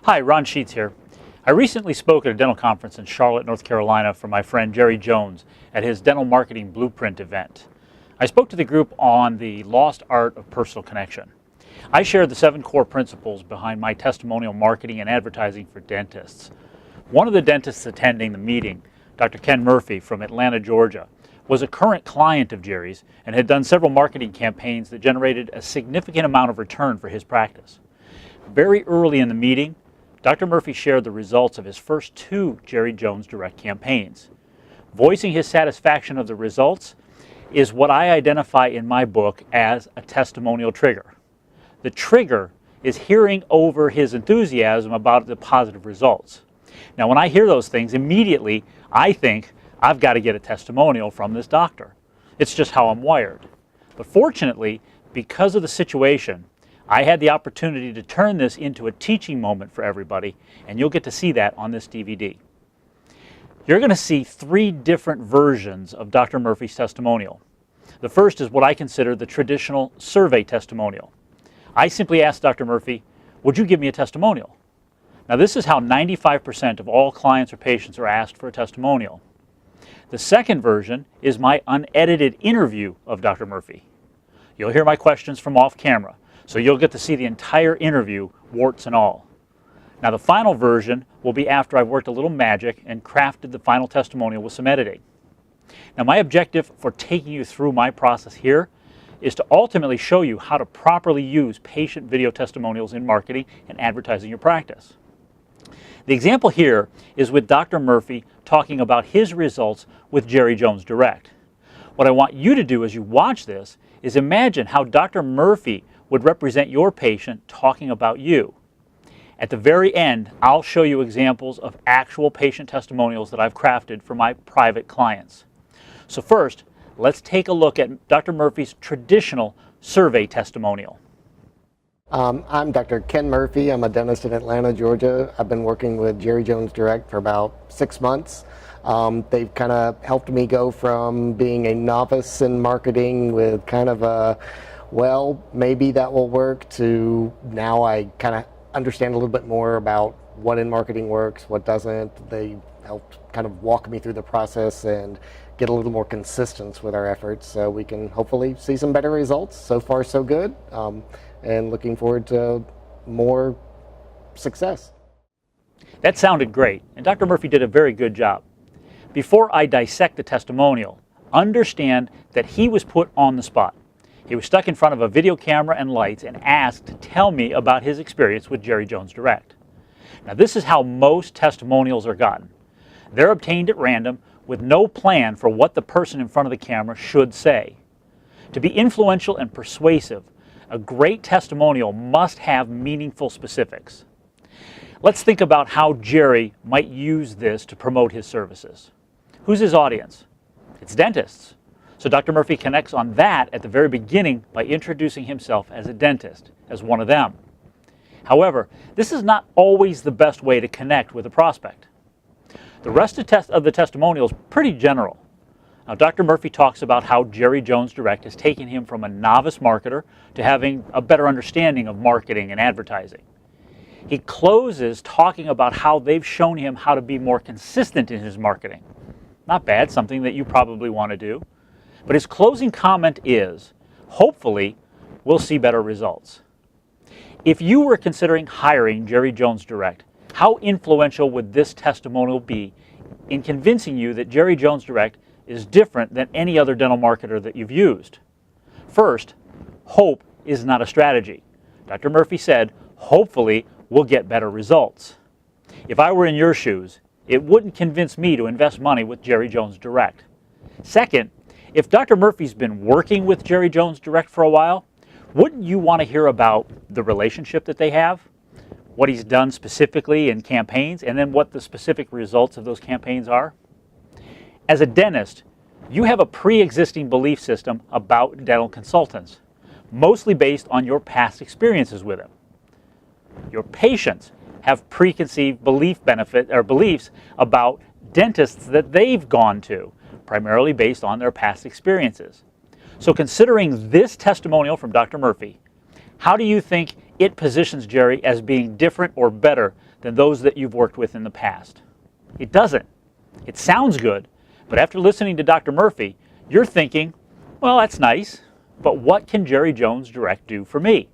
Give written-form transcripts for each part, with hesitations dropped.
Hi, Ron Sheets here. I recently spoke at a dental conference in Charlotte, North Carolina for my friend Jerry Jones at his Dental Marketing Blueprint event. I spoke to the group on the lost art of personal connection. I shared the 7 core principles behind my testimonial marketing and advertising for dentists. One of the dentists attending the meeting, Dr. Ken Murphy from Atlanta, Georgia, was a current client of Jerry's and had done several marketing campaigns that generated a significant amount of return for his practice. Very early in the meeting, Dr. Murphy shared the results of his first 2 Jerry Jones Direct campaigns. Voicing his satisfaction of the results is what I identify in my book as a testimonial trigger. The trigger is hearing over his enthusiasm about the positive results. Now, when I hear those things, immediately I think I've got to get a testimonial from this doctor. It's just how I'm wired. But fortunately, because of the situation, I had the opportunity to turn this into a teaching moment for everybody, and you'll get to see that on this DVD. You're going to see 3 different versions of Dr. Murphy's testimonial. The first is what I consider the traditional survey testimonial. I simply asked Dr. Murphy, "Would you give me a testimonial?" Now, this is how 95% of all clients or patients are asked for a testimonial. The second version is my unedited interview of Dr. Murphy. You'll hear my questions from off camera, so you'll get to see the entire interview, warts and all. Now, the final version will be after I've worked a little magic and crafted the final testimonial with some editing. Now, my objective for taking you through my process here is to ultimately show you how to properly use patient video testimonials in marketing and advertising your practice. The example here is with Dr. Murphy talking about his results with Jerry Jones Direct. What I want you to do as you watch this is imagine how Dr. Murphy would represent your patient talking about you. At the very end, I'll show you examples of actual patient testimonials that I've crafted for my private clients. So first, let's take a look at Dr. Murphy's traditional survey testimonial. I'm Dr. Ken Murphy. I'm a dentist in Atlanta, Georgia. I've been working with Jerry Jones Direct for about 6 months. They've kind of helped me go from being a novice in marketing with kind of a, well, maybe that will work, to now I kind of understand a little bit more about what in marketing works, what doesn't. They helped kind of walk me through the process and get a little more consistent with our efforts, so we can hopefully see some better results. So far, so good. And looking forward to more success. That sounded great, and Dr. Murphy did a very good job. Before I dissect the testimonial, understand that he was put on the spot. He was stuck in front of a video camera and lights and asked to tell me about his experience with Jerry Jones Direct. Now, this is how most testimonials are gotten. They're obtained at random with no plan for what the person in front of the camera should say. To be influential and persuasive, a great testimonial must have meaningful specifics. Let's think about how Jerry might use this to promote his services. Who's his audience? It's dentists. So Dr. Murphy connects on that at the very beginning by introducing himself as a dentist, as one of them. However, this is not always the best way to connect with a prospect. The rest of the testimonial is pretty general. Now, Dr. Murphy talks about how Jerry Jones Direct has taken him from a novice marketer to having a better understanding of marketing and advertising. He closes talking about how they've shown him how to be more consistent in his marketing. Not bad, something that you probably want to do. But his closing comment is, hopefully, we'll see better results. If you were considering hiring Jerry Jones Direct, how influential would this testimonial be in convincing you that Jerry Jones Direct is different than any other dental marketer that you've used? First, hope is not a strategy. Dr. Murphy said, hopefully we'll get better results. If I were in your shoes, it wouldn't convince me to invest money with Jerry Jones Direct. Second, if Dr. Murphy's been working with Jerry Jones Direct for a while, wouldn't you want to hear about the relationship that they have, what he's done specifically in campaigns, and then what the specific results of those campaigns are? As a dentist, you have a pre-existing belief system about dental consultants, mostly based on your past experiences with them. Your patients have preconceived beliefs about dentists that they've gone to, primarily based on their past experiences. So considering this testimonial from Dr. Murphy, how do you think it positions Jerry as being different or better than those that you've worked with in the past? It doesn't. It sounds good, but after listening to Dr. Murphy, you're thinking, well, that's nice, but what can Jerry Jones Direct do for me?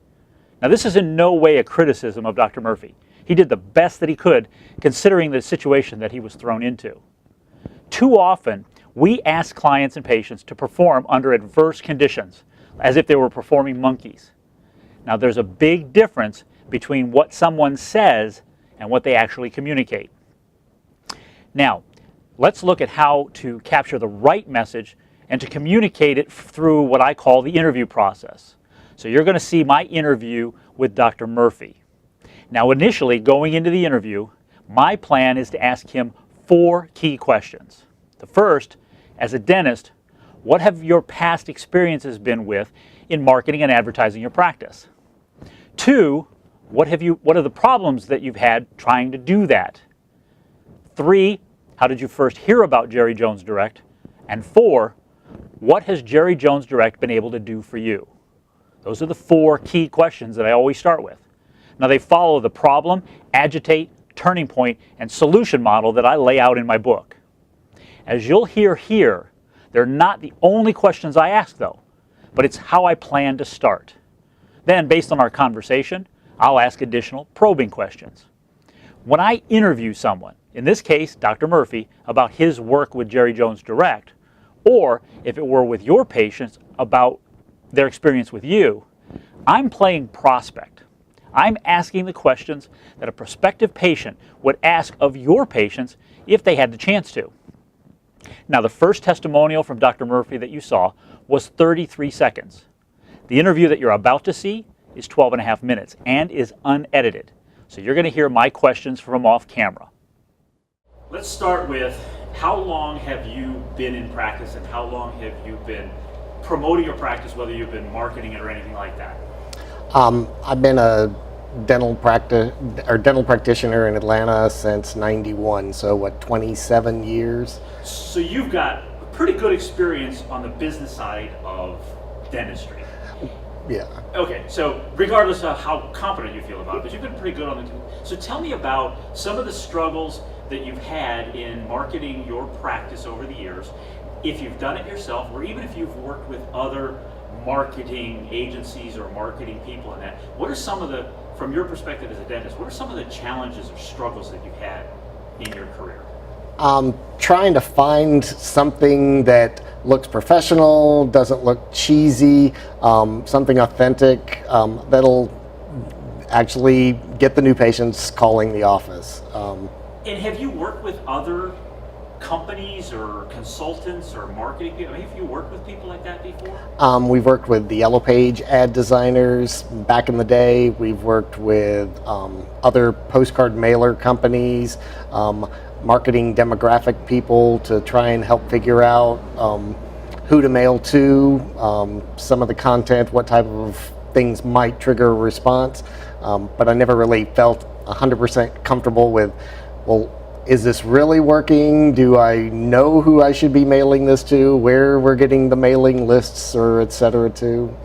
Now, this is in no way a criticism of Dr. Murphy. He did the best that he could considering the situation that he was thrown into. Too often, we ask clients and patients to perform under adverse conditions, as if they were performing monkeys. Now, there's a big difference between what someone says and what they actually communicate. Now, let's look at how to capture the right message and to communicate it through what I call the interview process. So you're going to see my interview with Dr. Murphy. Now, initially, going into the interview, my plan is to ask him 4 key questions. The first, as a dentist, what have your past experiences been with in marketing and advertising your practice? 2, what are the problems that you've had trying to do that? 3, how did you first hear about Jerry Jones Direct? And 4, what has Jerry Jones Direct been able to do for you? Those are the 4 key questions that I always start with. Now, they follow the problem, agitate, turning point, and solution model that I lay out in my book. As you'll hear here, they're not the only questions I ask, though, but it's how I plan to start. Then, based on our conversation, I'll ask additional probing questions. When I interview someone, in this case, Dr. Murphy, about his work with Jerry Jones Direct, or if it were with your patients about their experience with you, I'm playing prospect. I'm asking the questions that a prospective patient would ask of your patients if they had the chance to. Now, the first testimonial from Dr. Murphy that you saw was 33 seconds. The interview that you're about to see is 12.5 minutes and is unedited. So you're going to hear my questions from off camera. Let's start with, how long have you been in practice and how long have you been promoting your practice, whether you've been marketing it or anything like that? I've been a dental practitioner in Atlanta since '91, so what, 27 years? So you've got a pretty good experience on the business side of dentistry. Yeah. Okay, so regardless of how confident you feel about it, but you've been pretty good on the. So tell me about some of the struggles that you've had in marketing your practice over the years, if you've done it yourself, or even if you've worked with other marketing agencies or marketing people in that. What are some of the, from your perspective as a dentist, what are some of the challenges or struggles that you've had in your career? Trying to find something that looks professional, doesn't look cheesy, something authentic, that'll actually get the new patients calling the office. And have you worked with other companies or consultants or marketing people? I mean, have you worked with people like that before? We've worked with the Yellow Page ad designers back in the day. We've worked with other postcard mailer companies, marketing demographic people to try and help figure out who to mail to, some of the content, what type of things might trigger a response. But I never really felt 100% comfortable with, well, is this really working? Do I know who I should be mailing this to, where we're getting the mailing lists, or et cetera to?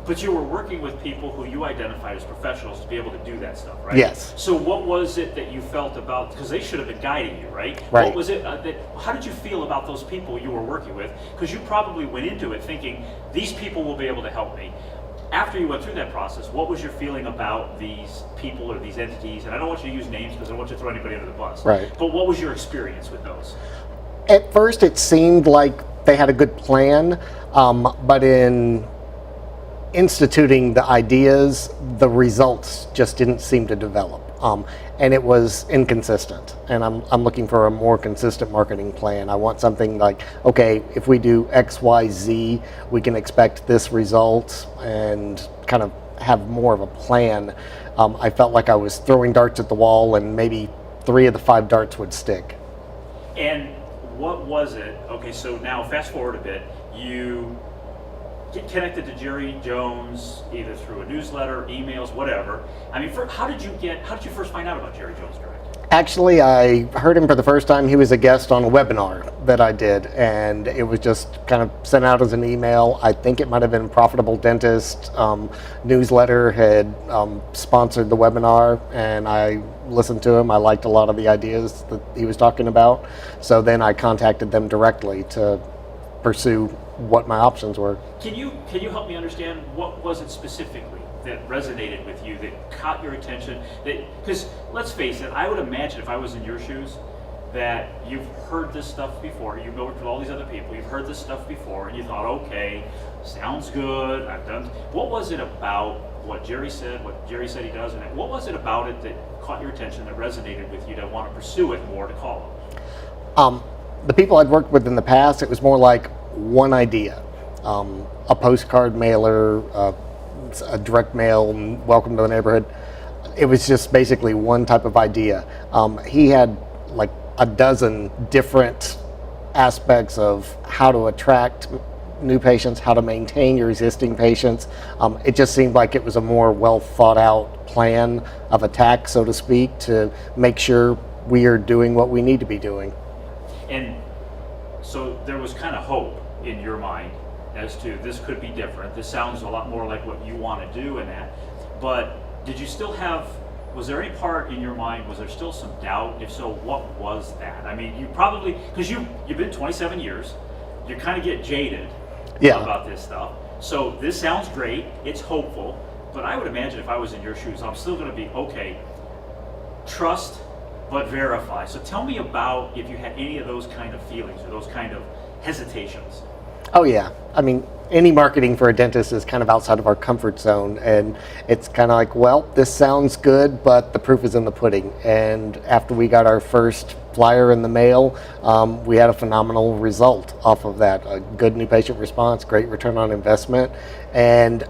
But you were working with people who you identified as professionals to be able to do that stuff, right? Yes. So what was it that you felt about, because they should have been guiding you, right? Right. What was it how did you feel about those people you were working with? Because you probably went into it thinking, these people will be able to help me. After you went through that process, what was your feeling about these people or these entities? And I don't want you to use names because I don't want you to throw anybody under the bus. Right. But what was your experience with those? At first it seemed like they had a good plan, but in instituting the ideas, the results just didn't seem to develop. And it was inconsistent. And I'm looking for a more consistent marketing plan. I want something like, okay, if we do X, Y, Z, we can expect this result, and kind of have more of a plan. I felt like I was throwing darts at the wall and maybe 3 of the 5 darts would stick. And what was it? Okay, so now fast forward a bit. You get connected to Jerry Jones either through a newsletter, emails, whatever. I mean, how did you first find out about Jerry Jones Direct? Actually, I heard him for the first time. He was a guest on a webinar that I did, and it was just kind of sent out as an email. I think it might have been Profitable Dentist newsletter had sponsored the webinar, and I listened to him. I liked a lot of the ideas that he was talking about. So then I contacted them directly to pursue what my options were. Can you help me understand what was it specifically that resonated with you, that caught your attention? Because let's face it, I would imagine if I was in your shoes, that you've heard this stuff before. You've worked with all these other people. You've heard this stuff before, and you thought, okay, sounds good. I've done. What was it about what Jerry said he does, and what was it about it that caught your attention, that resonated with you, to want to pursue it more, to call it? The people I'd worked with in the past, it was more like one idea. A postcard mailer, a direct mail, welcome to the neighborhood. It was just basically one type of idea. He had like a dozen different aspects of how to attract new patients, how to maintain your existing patients. It just seemed like it was a more well thought out plan of attack, so to speak, to make sure we are doing what we need to be doing. And so there was kind of hope in your mind as to this could be different. This sounds a lot more like what you want to do in that. But did you still have, was there any part in your mind, was there still some doubt? If so, what was that? I mean, you probably, because you've been 27 years, you kind of get jaded about this stuff. So this sounds great, it's hopeful, but I would imagine if I was in your shoes, I'm still going to be, okay, trust but verify. So tell me about if you had any of those kind of feelings or those kind of hesitations. Oh yeah, I mean, any marketing for a dentist is kind of outside of our comfort zone, and it's kind of like, well, this sounds good, but the proof is in the pudding. And after we got our first flyer in the mail, we had a phenomenal result off of that. A good new patient response, great return on investment, and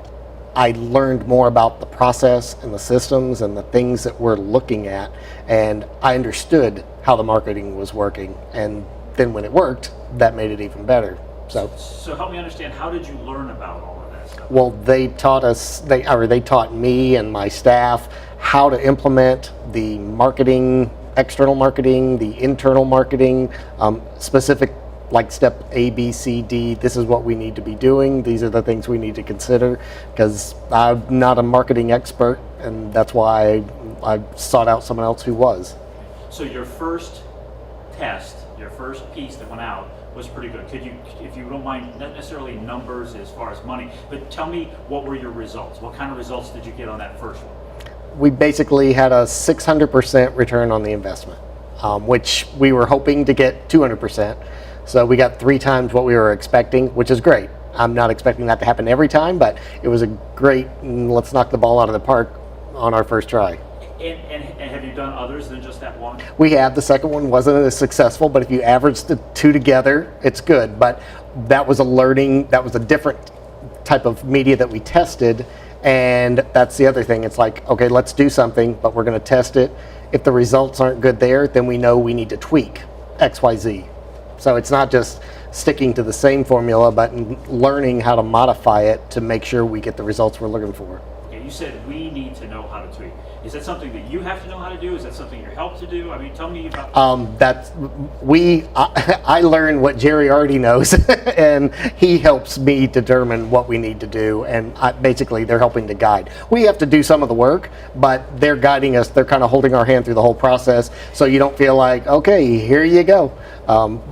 I learned more about the process and the systems and the things that we're looking at, and I understood how the marketing was working. And then when it worked, that made it even better. So help me understand, how did you learn about all of that stuff? Well, they taught me and my staff how to implement the marketing, external marketing, the internal marketing, specific like step A, B, C, D. This is what we need to be doing. These are the things we need to consider, because I'm not a marketing expert, and that's why I sought out someone else who was. So your first test, your first piece that went out was pretty good. Could you, if you don't mind, not necessarily numbers as far as money, but tell me, what were your results? What kind of results did you get on that first one? We basically had a 600% return on the investment, which we were hoping to get 200%. So we got 3 times what we were expecting, which is great. I'm not expecting that to happen every time, but it was a great, let's knock the ball out of the park on our first try. And have you done others than just that one? We have. The second one wasn't as successful, but if you average the 2 together, it's good. But that was a different type of media that we tested, and that's the other thing. It's like, okay, let's do something, but we're going to test it. If the results aren't good there, then we know we need to tweak X, Y, Z. So it's not just sticking to the same formula, but learning how to modify it to make sure we get the results we're looking for. Okay, you said we need to know how to tweak. Is that something that you have to know how to do? Is that something you're helped to do? I mean, tell me about I learn what Jerry already knows, and he helps me determine what we need to do, and basically they're helping to guide. We have to do some of the work, but they're guiding us. They're kind of holding our hand through the whole process, so you don't feel like, okay, here you go.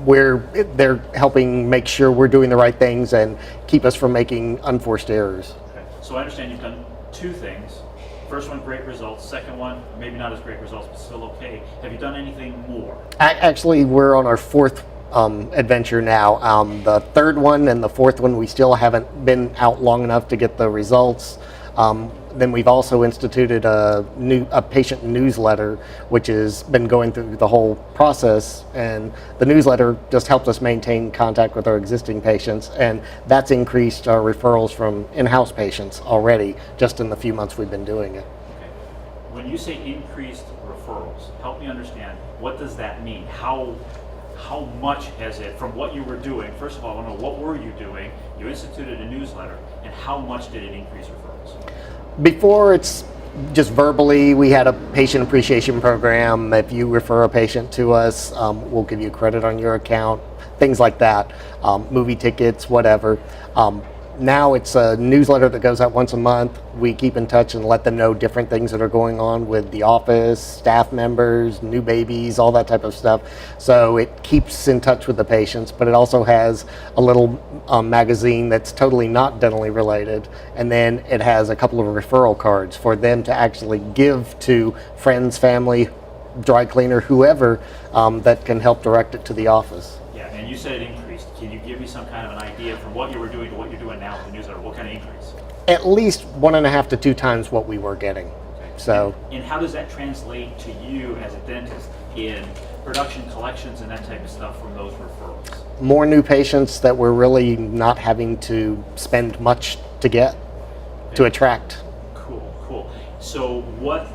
They're helping make sure we're doing the right things and keep us from making unforced errors. Okay. So I understand you've done 2 things. First one, great results. Second one, maybe not as great results, but still okay. Have you done anything more? Actually, we're on our 4th adventure now. The 3rd one and the 4th one, we still haven't been out long enough to get the results. Then we've also instituted a patient newsletter, which has been going through the whole process, and the newsletter just helps us maintain contact with our existing patients, and that's increased our referrals from in-house patients already, just in the few months we've been doing it. Okay. When you say increased referrals, help me understand, what does that mean? How much has it, from what you were doing, first of all, I want to know, what were you doing? You instituted a newsletter, and how much did it increase referrals? Before, it's just verbally, we had a patient appreciation program. If you refer a patient to us, we'll give you credit on your account, things like that. Movie tickets, whatever. Now it's a newsletter that goes out once a month. We keep in touch and let them know different things that are going on with the office, staff members, new babies, all that type of stuff. So it keeps in touch with the patients, but it also has a little magazine that's totally not dentally related. And then it has a couple of referral cards for them to actually give to friends, family, dry cleaner, whoever that can help direct it to the office. Yeah, and you said it increased. Can you give me some kind of an idea from what you were doing to what you're doing now with the newsletter? What kind of increase? At least 1.5 to 2 times what we were getting. Okay. So. And how does that translate to you as a dentist in production collections and that type of stuff from those referrals? More new patients that we're really not having to spend much to get, to attract. Cool. So what,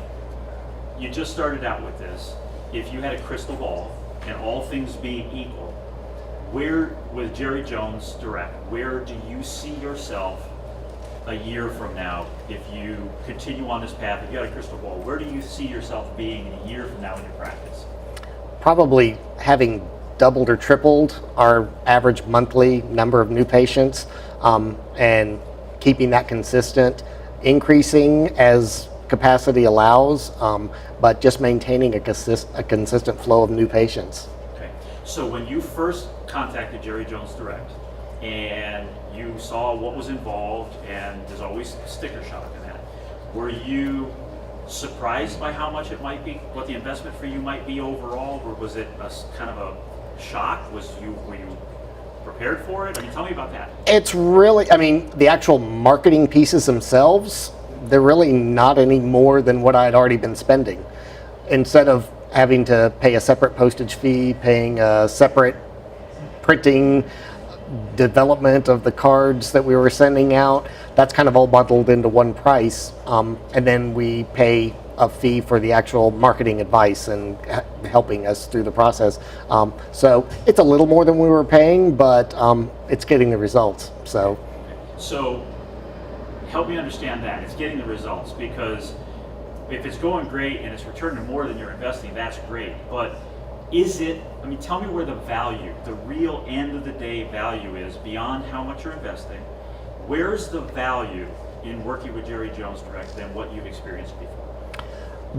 you just started out with this. If you had a crystal ball and all things being equal, where, with Jerry Jones Direct, where do you see yourself a year from now if you continue on this path? If you had a crystal ball, where do you see yourself being in a year from now in your practice? Probably having doubled or tripled our average monthly number of new patients, and keeping that consistent, increasing as capacity allows, but just maintaining a consistent flow of new patients. Okay, so when you first contacted Jerry Jones Direct and you saw what was involved, and there's always sticker shock in that, were you surprised by how much it might be, what the investment for you might be overall, or was it a kind of a shock? Were you prepared for it? I mean, tell me about that. It's really, I mean, the actual marketing pieces themselves, they're really not any more than what I had already been spending. Instead of having to pay a separate postage fee, paying a separate printing, development of the cards that we were sending out, that's kind of all bundled into one price, and then we pay a fee for the actual marketing advice and helping us through the process. So it's a little more than we were paying, but it's getting the results. So help me understand that. It's getting the results, because if it's going great and it's returning more than you're investing, that's great. But is it, I mean, tell me where the value, the real end of the day value is beyond how much you're investing. Where's the value in working with Jerry Jones Direct than what you've experienced before?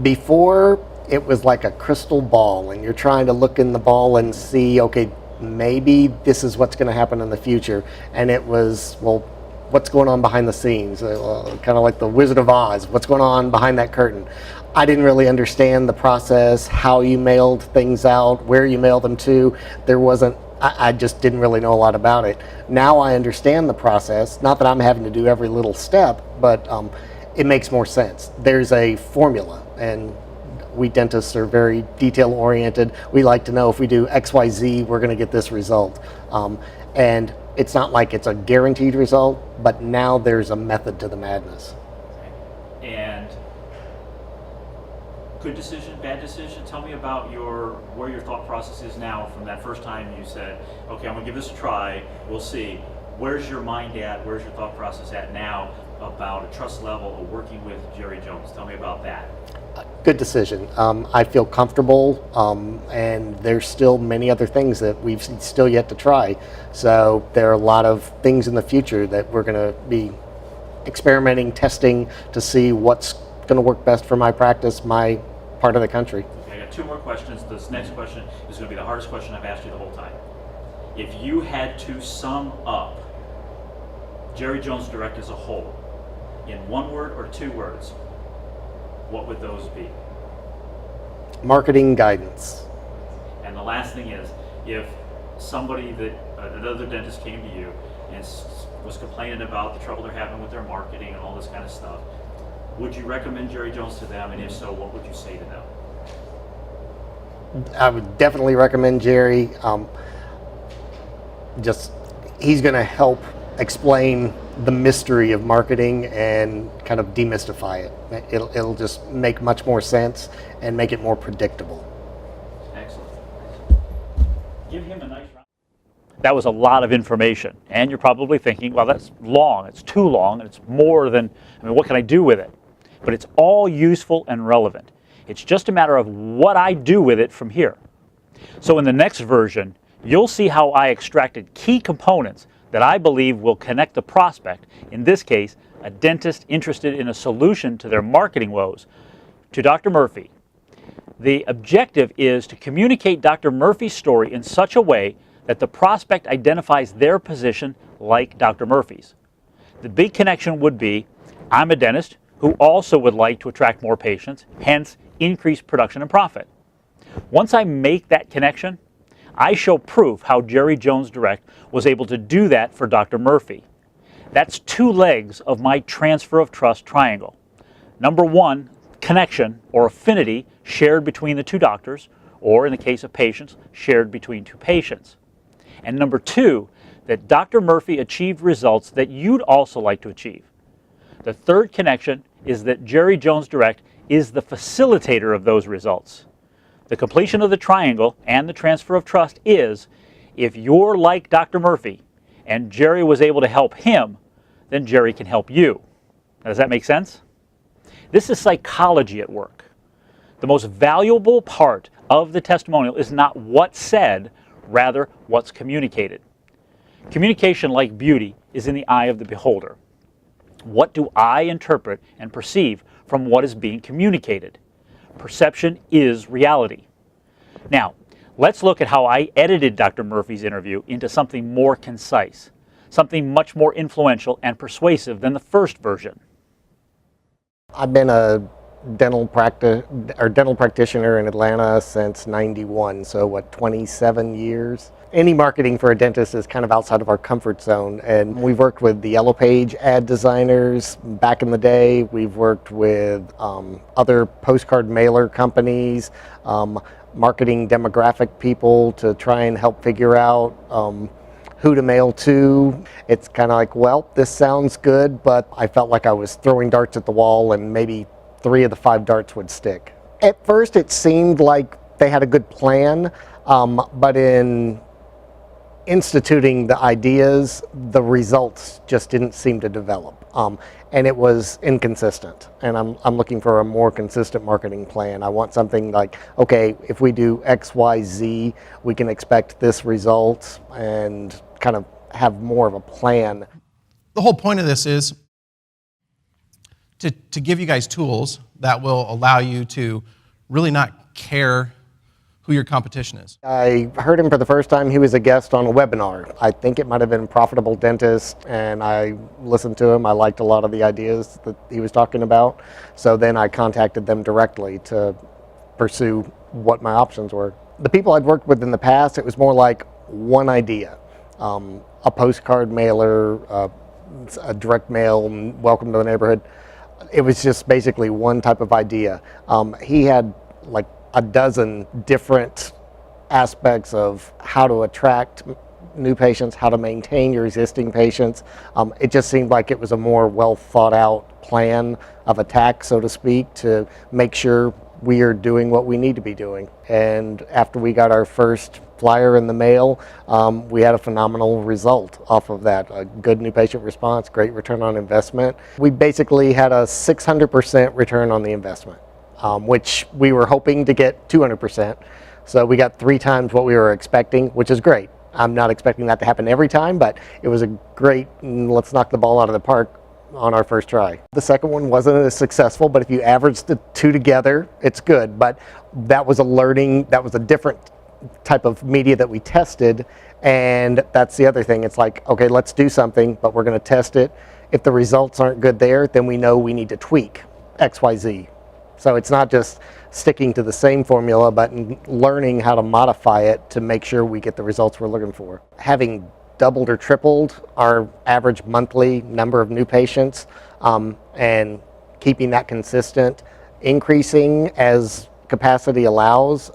Before, it was like a crystal ball, and you're trying to look in the ball and see, okay, maybe this is what's going to happen in the future. And it was, well, what's going on behind the scenes? Kind of like the Wizard of Oz, what's going on behind that curtain? I didn't really understand the process, how you mailed things out, where you mailed them to. I just didn't really know a lot about it. Now I understand the process. Not that I'm having to do every little step, but it makes more sense. There's a formula, and we dentists are very detail oriented. We like to know if we do X, Y, Z, we're going to get this result. And it's not like it's a guaranteed result, but now there's a method to the madness. And good decision, bad decision? Tell me about where your thought process is now from that first time you said, okay, I'm gonna give this a try, we'll see. Where's your mind at, where's your thought process at now about a trust level of working with Jerry Jones? Tell me about that. Good decision. I feel comfortable, and there's still many other things that we've still yet to try. So there are a lot of things in the future that we're gonna be experimenting, testing to see what's gonna work best for my practice, my part of the country. Okay, I got 2 more questions. This next question is going to be the hardest question I've asked you the whole time. If you had to sum up Jerry Jones Direct as a whole in 1 word or 2 words, what would those be? Marketing guidance. And the last thing is, if somebody another dentist came to you and was complaining about the trouble they're having with their marketing and all this kind of stuff, would you recommend Jerry Jones to them, and if so, what would you say to them? I would definitely recommend Jerry. He's going to help explain the mystery of marketing and kind of demystify it. It'll just make much more sense and make it more predictable. Excellent. Give him a nice round. That was a lot of information, and you're probably thinking, well, that's long, it's too long, and it's more than, I mean, what can I do with it? but it's all useful and relevant. It's just a matter of what I do with it from here. So in the next version, you'll see how I extracted key components that I believe will connect the prospect, in this case, a dentist interested in a solution to their marketing woes, to Dr. Murphy. The objective is to communicate Dr. Murphy's story in such a way that the prospect identifies their position like Dr. Murphy's. The big connection would be, I'm a dentist who also would like to attract more patients, hence increase production and profit. Once I make that connection, I show proof how Jerry Jones Direct was able to do that for Dr. Murphy. That's two legs of my transfer of trust triangle. Number one, connection or affinity shared between the two doctors, or in the case of patients, shared between two patients. And number two, that Dr. Murphy achieved results that you'd also like to achieve. The third connection is that Jerry Jones Direct is the facilitator of those results. The completion of the triangle and the transfer of trust is, if you're like Dr. Murphy and Jerry was able to help him, then Jerry can help you. Now, does that make sense? This is psychology at work. The most valuable part of the testimonial is not what's said, rather what's communicated. Communication, like beauty, is in the eye of the beholder. What do I interpret and perceive from what is being communicated? Perception is reality. Now, let's look at how I edited Dr. Murphy's interview into something more concise, something much more influential and persuasive than the first version. I've been a dental practitioner in Atlanta since '91, so what, 27 years? Any marketing for a dentist is kind of outside of our comfort zone, and we've worked with the Yellow Page ad designers back in the day. We've worked with other postcard mailer companies, marketing demographic people to try and help figure out who to mail to. It's kind of like, well, this sounds good, but I felt like I was throwing darts at the wall and maybe 3 of the 5 darts would stick. At first it seemed like they had a good plan, but in instituting the ideas, the results just didn't seem to develop. And it was inconsistent. And I'm looking for a more consistent marketing plan. I want something like, okay, if we do X, Y, Z, we can expect this result, and kind of have more of a plan. The whole point of this is to give you guys tools that will allow you to really not care who your competition is. I heard him for the first time. He was a guest on a webinar. I think it might have been Profitable Dentist, and I listened to him. I liked a lot of the ideas that he was talking about. So then I contacted them directly to pursue what my options were. The people I'd worked with in the past, it was more like one idea. A postcard mailer, a direct mail, welcome to the neighborhood. It was just basically one type of idea. He had like a dozen different aspects of how to attract new patients, how to maintain your existing patients. It just seemed like it was a more well thought out plan of attack, so to speak, to make sure we are doing what we need to be doing. And after we got our first flyer in the mail, we had a phenomenal result off of that. A good new patient response, great return on investment. We basically had a 600% return on the investment, which we were hoping to get 200%. So we got 3 times what we were expecting, which is great. I'm not expecting that to happen every time, but it was a great, let's knock the ball out of the park on our first try. The second one wasn't as successful, but if you average the 2 together, it's good. But that was a different type of media that we tested, and that's the other thing. It's like, okay, let's do something, but we're going to test it. If the results aren't good there, then we know we need to tweak X, Y, Z. So it's not just sticking to the same formula, but learning how to modify it to make sure we get the results we're looking for. Having doubled or tripled our average monthly number of new patients, and keeping that consistent, increasing as capacity allows,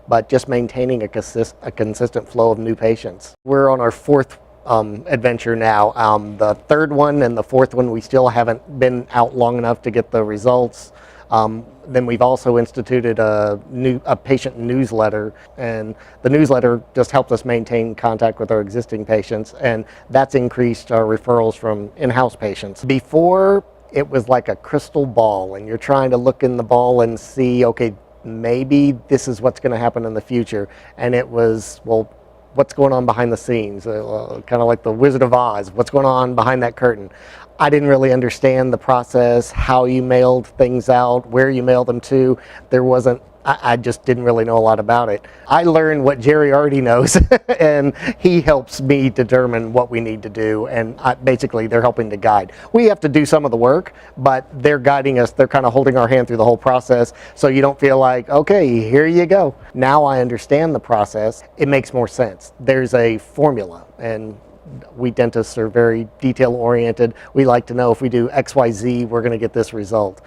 but just maintaining a consistent flow of new patients. We're on our 4th adventure now. The 3rd one and the 4th one, we still haven't been out long enough to get the results. Then we've also instituted a patient newsletter, and the newsletter just helps us maintain contact with our existing patients, and that's increased our referrals from in-house patients. Before, it was like a crystal ball, and you're trying to look in the ball and see, okay, maybe this is what's going to happen in the future. And it was, well, what's going on behind the scenes? Kind of like the Wizard of Oz, what's going on behind that curtain? I didn't really understand the process, how you mailed things out, where you mailed them to. I just didn't really know a lot about it. I learned what Jerry already knows, and he helps me determine what we need to do, and basically they're helping to guide. We have to do some of the work, but they're guiding us. They're kind of holding our hand through the whole process, so you don't feel like, okay, here you go. Now I understand the process. It makes more sense. There's a formula, and we dentists are very detail oriented. We like to know if we do X, Y, Z, we're going to get this result.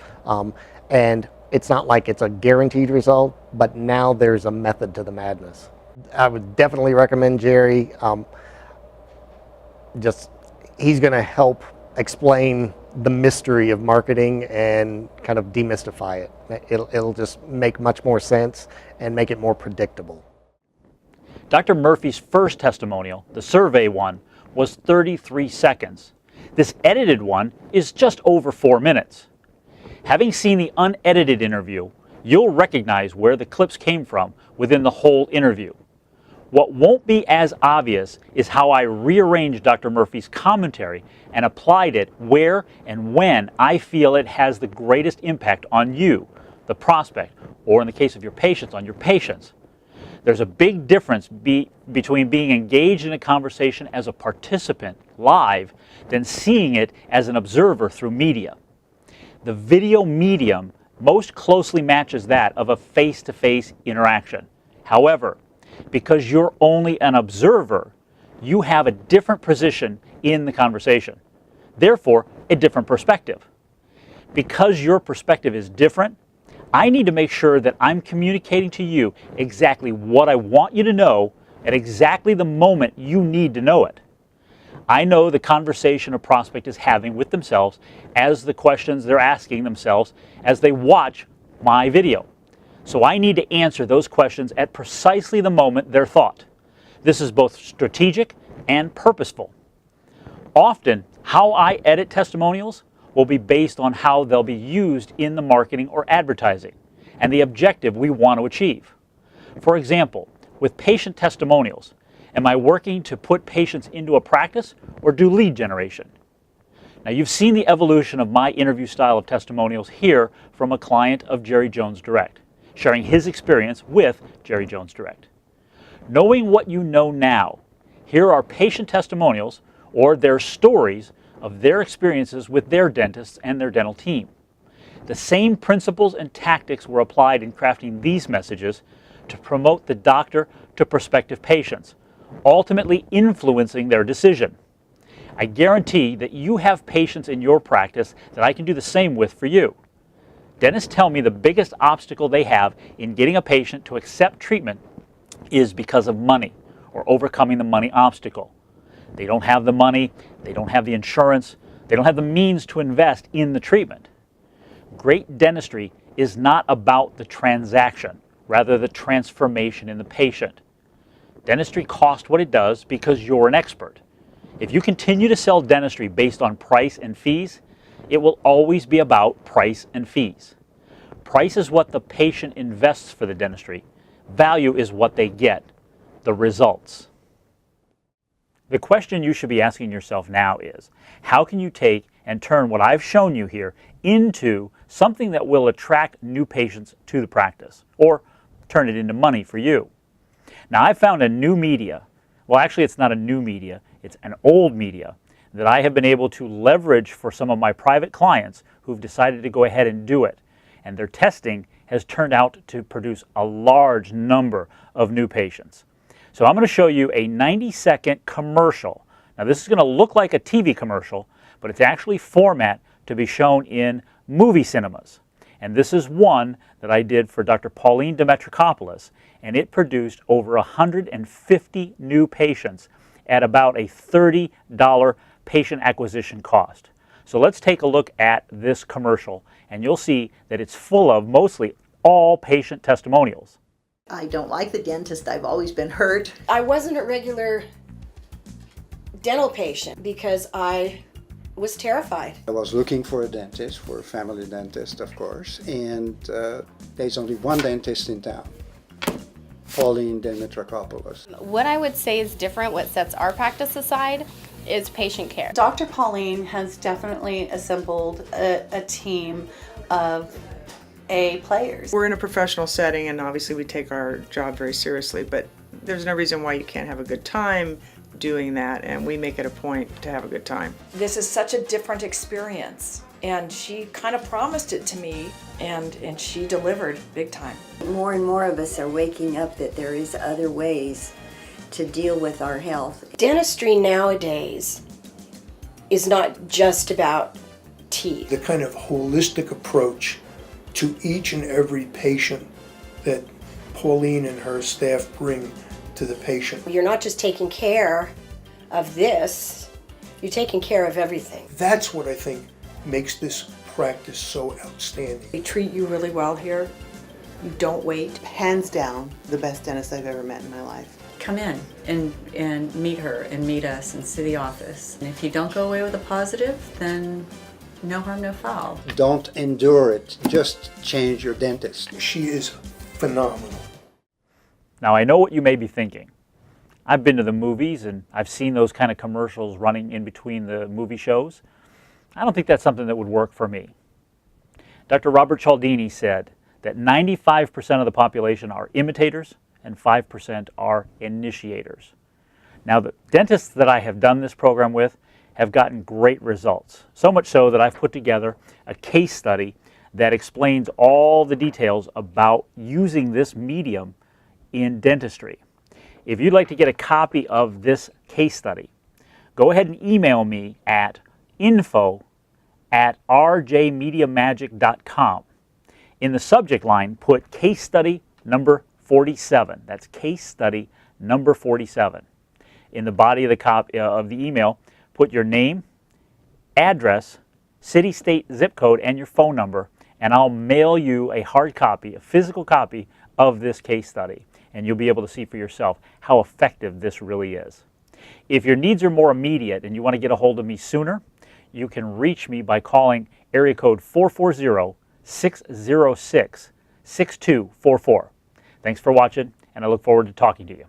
And it's not like it's a guaranteed result, but now there's a method to the madness. I would definitely recommend Jerry. He's going to help explain the mystery of marketing and kind of demystify it. It'll just make much more sense and make it more predictable. Dr. Murphy's first testimonial, the survey one, was 33 seconds. This edited one is just over 4 minutes. Having seen the unedited interview, you'll recognize where the clips came from within the whole interview. What won't be as obvious is how I rearranged Dr. Murphy's commentary and applied it where and when I feel it has the greatest impact on you, the prospect, or in the case of your patients, on your patients. There's a big difference between being engaged in a conversation as a participant live than seeing it as an observer through media. The video medium most closely matches that of a face-to-face interaction. However, because you're only an observer, you have a different position in the conversation. Therefore, a different perspective. Because your perspective is different, I need to make sure that I'm communicating to you exactly what I want you to know at exactly the moment you need to know it. I know the conversation a prospect is having with themselves as the questions they're asking themselves as they watch my video. So I need to answer those questions at precisely the moment they're thought. This is both strategic and purposeful. Often, how I edit testimonials will be based on how they'll be used in the marketing or advertising and the objective we want to achieve. For example, with patient testimonials, am I working to put patients into a practice or do lead generation? Now, you've seen the evolution of my interview style of testimonials here from a client of Jerry Jones Direct, sharing his experience with Jerry Jones Direct. Knowing what you know now, here are patient testimonials or their stories of their experiences with their dentists and their dental team. The same principles and tactics were applied in crafting these messages to promote the doctor to prospective patients, ultimately influencing their decision. I guarantee that you have patients in your practice that I can do the same with for you. Dentists tell me the biggest obstacle they have in getting a patient to accept treatment is because of money or overcoming the money obstacle. They don't have the money, they don't have the insurance, they don't have the means to invest in the treatment. Great dentistry is not about the transaction, rather the transformation in the patient. Dentistry costs what it does because you're an expert. If you continue to sell dentistry based on price and fees, it will always be about price and fees. Price is what the patient invests for the dentistry. Value is what they get, the results. The question you should be asking yourself now is, how can you take and turn what I've shown you here into something that will attract new patients to the practice, or turn it into money for you? Now, I've found a new media. Well, actually, it's not a new media. It's an old media that I have been able to leverage for some of my private clients who've decided to go ahead and do it. And their testing has turned out to produce a large number of new patients. So I'm going to show you a 90-second commercial. Now, this is going to look like a TV commercial, but it's actually format to be shown in movie cinemas. And this is one that I did for Dr. Pauline Demetrikopoulos, and it produced over 150 new patients at about a $30 patient acquisition cost. So let's take a look at this commercial, and you'll see that it's full of mostly all patient testimonials. I don't like the dentist. I've always been hurt. I wasn't a regular dental patient because I was terrified. I was looking for a dentist, for a family dentist, of course, and there's only one dentist in town, Pauline Dimitrakopoulos. What I would say is different, what sets our practice aside, is patient care. Dr. Pauline has definitely assembled a team of A players. We're in a professional setting, and obviously we take our job very seriously, but there's no reason why you can't have a good time doing that, and we make it a point to have a good time. This is such a different experience, and she kind of promised it to me, and she delivered big time. More and more of us are waking up that there is other ways to deal with our health. Dentistry nowadays is not just about teeth. The kind of holistic approach to each and every patient that Pauline and her staff bring to the patient. You're not just taking care of this, you're taking care of everything. That's what I think makes this practice so outstanding. They treat you really well here. You don't wait. Hands down, the best dentist I've ever met in my life. Come in and meet her and meet us and see the office. And if you don't go away with a positive, then no harm, no foul. Don't endure it, just change your dentist. She is phenomenal. Now, I know what you may be thinking. I've been to the movies and I've seen those kind of commercials running in between the movie shows. I don't think that's something that would work for me. Dr. Robert Cialdini said that 95% of the population are imitators and 5% are initiators. Now, the dentists that I have done this program with have gotten great results, so much so that I've put together a case study that explains all the details about using this medium in dentistry. If you'd like to get a copy of this case study, go ahead and email me at info@rjmediamagic.com. In the subject line, put case study number 47. That's case study number 47. In the body of the email, put your name, address, city, state, zip code, and your phone number, and I'll mail you a hard copy, a physical copy of this case study, and you'll be able to see for yourself how effective this really is. If your needs are more immediate and you want to get a hold of me sooner, you can reach me by calling area code 440-606-6244. Thanks for watching, and I look forward to talking to you.